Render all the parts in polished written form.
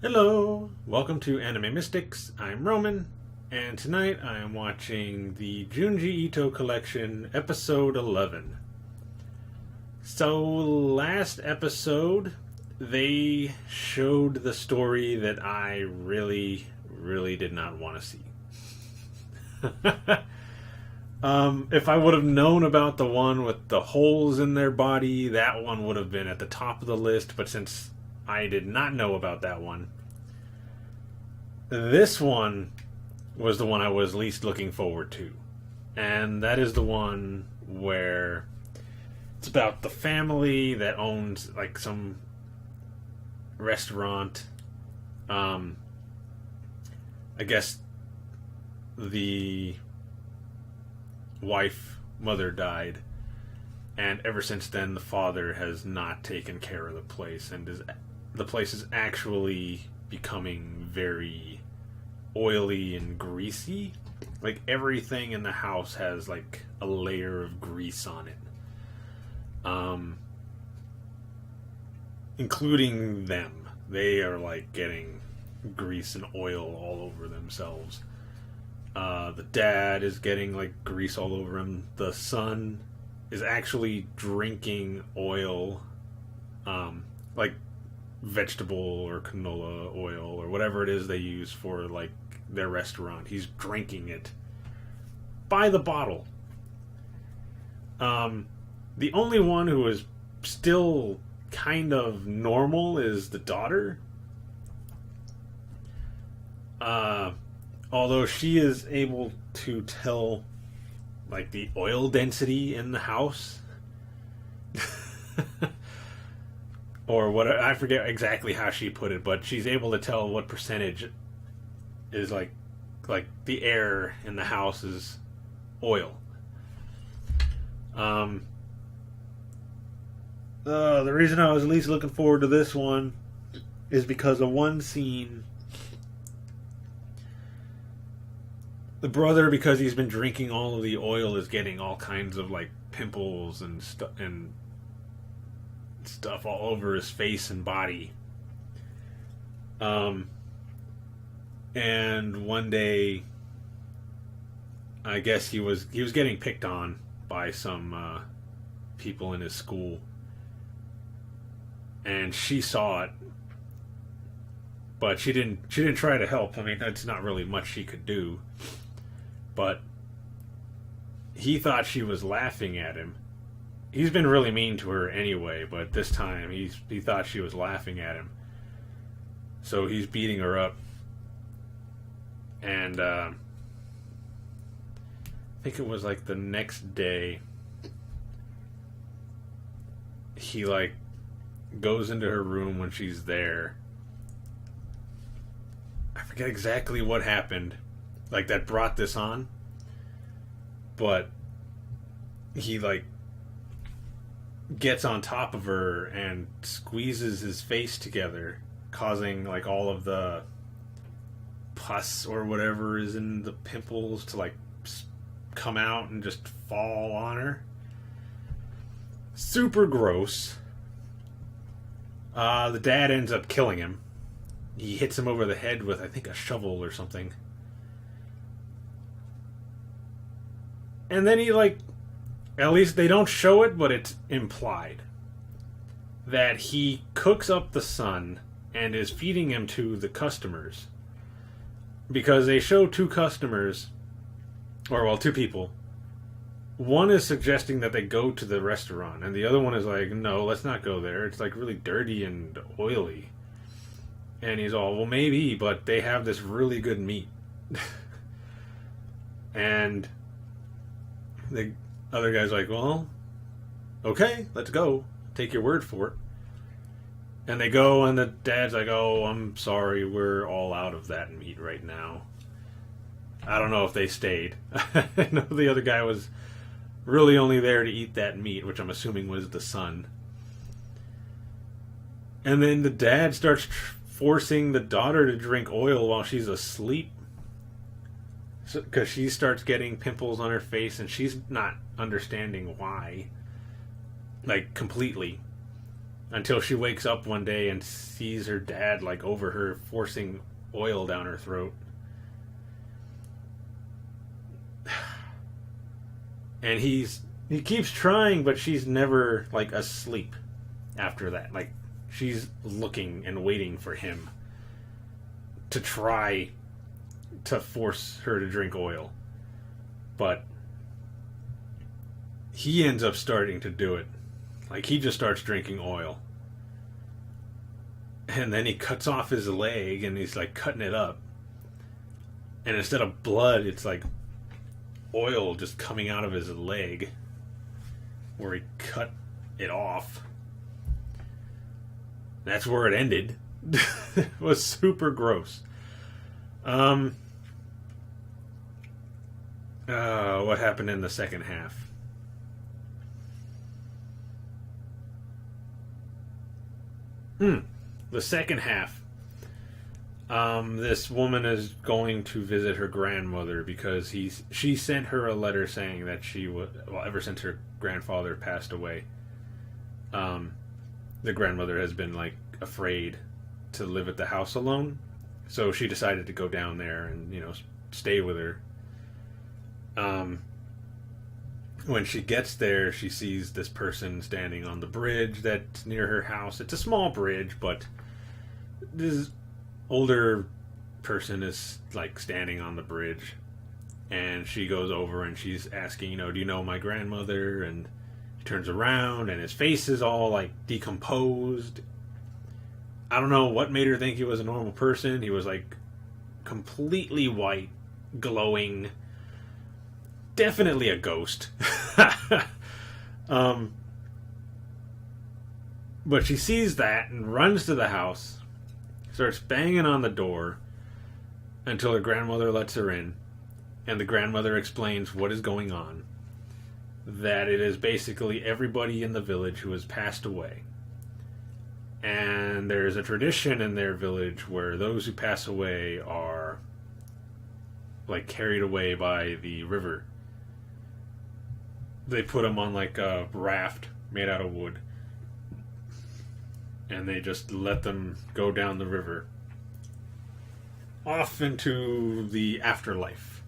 Hello, welcome to Anime Mystics. I'm Roman, and tonight I am watching the Junji Ito Collection, episode 11. So, last episode, they showed the story that I really did not want to see. If I would have known about the one with the holes in their body, that one would have been at the top of the list, but since I did not know about that one, this one was the one I was least looking forward to. And that is the one where it's about the family that owns like some restaurant. I guess the mother died, and ever since then the father has not taken care of the place, and the place is actually becoming very oily and greasy. Like everything in the house has like a layer of grease on it, including them. They are like getting grease and oil all over themselves. The dad is getting like grease all over him. The son is actually drinking oil, like vegetable or canola oil or whatever it is they use for like their restaurant. He's drinking it by the bottle. The only one who is still kind of normal is the daughter. Although she is able to tell like the oil density in the house. Or what, I forget exactly how she put it, but she's able to tell what percentage is like the air in the house is oil. The reason I was least looking forward to this one is because of one scene. The brother, because he's been drinking all of the oil, is getting all kinds of like pimples and stuff all over his face and body. And one day, I guess he was getting picked on by some people in his school, and she saw it, but she didn't try to help. I mean, it's not really much she could do. But he thought she was laughing at him. He's been really mean to her anyway, but this time he thought she was laughing at him. So he's beating her up. And I think it was like the next day, he like goes into her room when she's there. I forget exactly what happened, like that brought this on, but he like gets on top of her and squeezes his face together, causing like all of the pus or whatever is in the pimples to like come out and just fall on her. Super gross. The dad ends up killing him. He hits him over the head with, I think, a shovel or something. And then he, like, at least they don't show it, but it's implied that he cooks up the son and is feeding him to the customers. Because they show two customers, or, well, two people. One is suggesting that they go to the restaurant, and the other one is like, no, let's not go there. It's, like, really dirty and oily. And he's all, well, maybe, but they have this really good meat. And the other guy's like, well, okay, let's go. Take your word for it. And they go, and the dad's like, oh, I'm sorry, we're all out of that meat right now. I don't know if they stayed. I know the other guy was really only there to eat that meat, which I'm assuming was the son. And then the dad starts forcing the daughter to drink oil while she's asleep, because she starts getting pimples on her face and she's not understanding why, like, completely. until she wakes up one day and sees her dad like over her, forcing oil down her throat. And he keeps trying, but she's never like asleep after that. Like, she's looking and waiting for him to try to force her to drink oil. But he ends up starting to do it. Like, he just starts drinking oil. And then he cuts off his leg and he's like cutting it up. And instead of blood, it's like oil just coming out of his leg where he cut it off. That's where it ended. It was super gross. What happened in the second half? The second half. This woman is going to visit her grandmother because she sent her a letter saying that ever since her grandfather passed away, the grandmother has been like afraid to live at the house alone, so she decided to go down there and stay with her. When she gets there, she sees this person standing on the bridge that's near her house. It's a small bridge, but this older person is like standing on the bridge, and she goes over and she's asking, do you know my grandmother? And he turns around and his face is all like decomposed. I don't know what made her think he was a normal person. He was like completely white, glowing, definitely a ghost. But she sees that and runs to the house, starts banging on the door until her grandmother lets her in, and the grandmother explains what is going on. That it is basically everybody in the village who has passed away. And there's a tradition in their village where those who pass away are like carried away by the river. They put them on like a raft made out of wood, and they just let them go down the river off into the afterlife.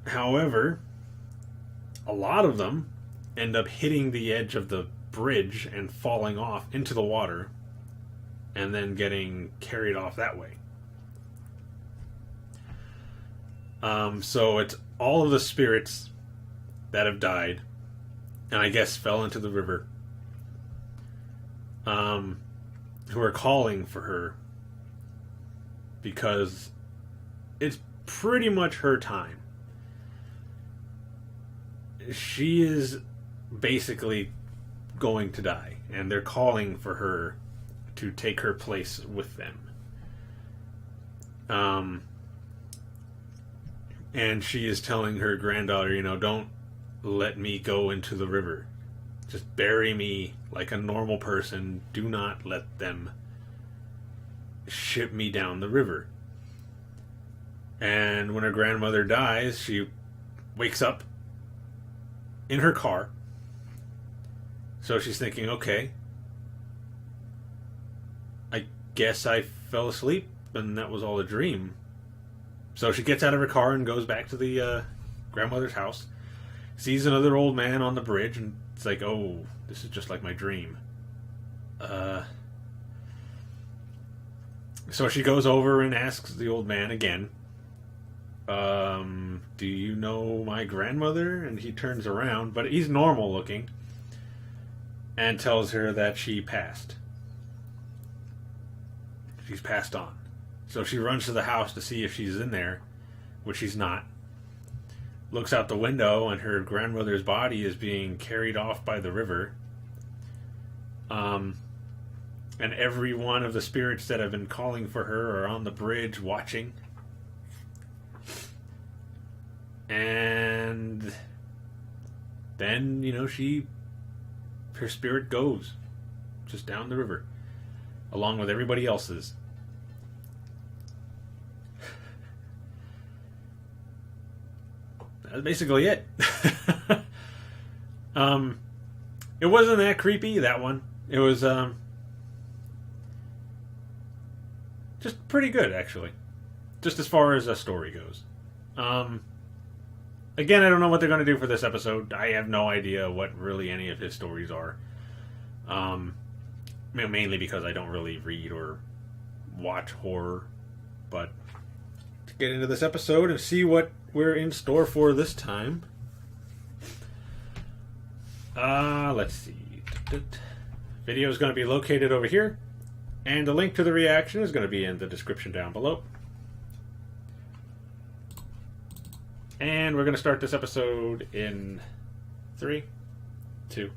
However, a lot of them end up hitting the edge of the bridge and falling off into the water, and then getting carried off that way. So it's all of the spirits that have died, and I guess fell into the river, who are calling for her, because it's pretty much her time. She is basically going to die, and they're calling for her to take her place with them. And she is telling her granddaughter, don't let me go into the river. Just bury me like a normal person. Do not let them ship me down the river. And when her grandmother dies, she wakes up in her car. So she's thinking, okay, I guess I fell asleep and that was all a dream. So she gets out of her car and goes back to the grandmother's house, sees another old man on the bridge, and it's like, oh, this is just like my dream. So she goes over and asks the old man again, do you know my grandmother? And he turns around, but he's normal looking, and tells her that she passed. She's passed on. So she runs to the house to see if she's in there, which she's not. Looks out the window, and her grandmother's body is being carried off by the river. And every one of the spirits that have been calling for her are on the bridge watching. And then, her spirit goes just down the river, along with everybody else's. That's basically it. It wasn't that creepy, that one. It was just pretty good, actually. Just as far as a story goes. Again, I don't know what they're going to do for this episode. I have no idea what really any of his stories are. Mainly because I don't really read or watch horror. But to get into this episode and see what we're in store for this time. Let's see. Video is going to be located over here. And the link to the reaction is going to be in the description down below. And we're going to start this episode in 3, 2,